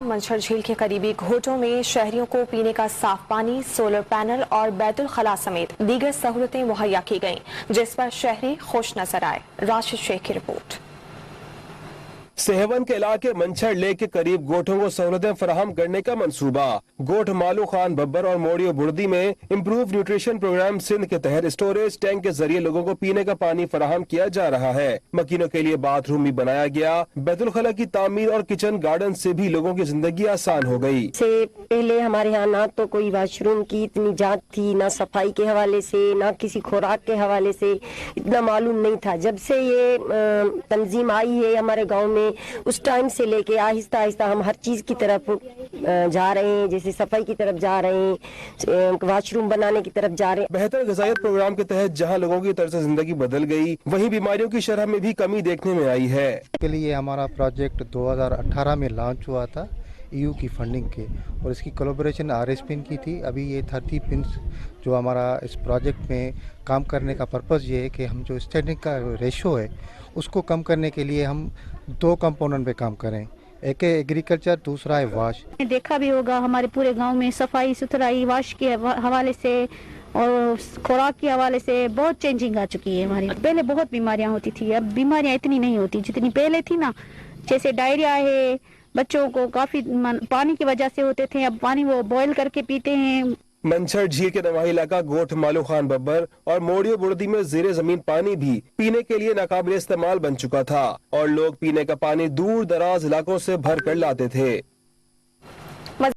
منچھر جھیل کے قریبی گھوٹوں میں شہریوں کو پینے کا صاف پانی، سولر پینل اور بیت الخلاء سمیت دیگر سہولتیں مہیا کی گئیں، جس پر شہری خوش نظر آئے۔ راشد شیخ کی رپورٹ۔ سہون کے علاقے منچھر لیک کے قریب گوٹھوں کو سہولتیں فراہم کرنے کا منصوبہ۔ گوٹھ مالو خان ببر اور موڑیو بردی میں امپروو نیوٹریشن پروگرام سندھ کے تحت اسٹوریج ٹینک کے ذریعے لوگوں کو پینے کا پانی فراہم کیا جا رہا ہے۔ مکینوں کے لیے باتھ روم بھی بنایا گیا۔ بیت الخلاء کی تعمیر اور کچن گارڈن سے بھی لوگوں کی زندگی آسان ہو گئی۔ سے پہلے ہمارے یہاں نہ تو کوئی واش روم کی اتنی جانچ تھی، نہ صفائی کے حوالے سے، نہ کسی خوراک کے حوالے سے اتنا معلوم نہیں تھا۔ جب سے یہ تنظیم آئی ہے ہمارے گاؤں میں، اس ٹائم سے لے کے آہستہ آہستہ ہم ہر چیز کی طرف جا رہے ہیں، جیسے صفائی کی طرف جا رہے ہیں، واش روم بنانے کی طرف جا رہے ہیں۔ بہتر غذائیت پروگرام کے تحت جہاں لوگوں کی طرز زندگی بدل گئی، وہیں بیماریوں کی شرح میں بھی کمی دیکھنے میں آئی ہے۔ کے لیے ہمارا پروجیکٹ 2018 میں لانچ ہوا تھا EU کی فنڈنگ کے، اور اس کی کولیبریشن RS پن کی تھی۔ ابھی یہ 30 پنس جو ہمارا اس پروجیکٹ میں کام کرنے کا پرپز یہ ہے کہ ہم جو اسٹینڈنگ کا ریشو ہے اس کو کم کرنے کے لیے ہم 2 کمپوننٹ پہ کام کریں، ایک ہے ایگریکلچر، دوسرا ہے واش۔ دیکھا بھی ہوگا ہمارے پورے گاؤں میں صفائی ستھرائی، واش کے حوالے سے اور خوراک کے حوالے سے بہت چینجنگ آ چکی ہے ہماری۔ پہلے بہت بیماریاں ہوتی تھی، اب بیماریاں اتنی نہیں ہوتی جتنی پہلے تھی نا، جیسے ڈائریا ہے، بچوں کو کافی پانی کی وجہ سے ہوتے تھے، اب پانی وہ بوائل کر کے پیتے ہیں۔ منچھر جھیل کے نواحی علاقہ گوٹھ مالو خان ببر اور موڑیو بردی میں زیر زمین پانی بھی پینے کے لیے ناقابل استعمال بن چکا تھا، اور لوگ پینے کا پانی دور دراز علاقوں سے بھر کر لاتے تھے۔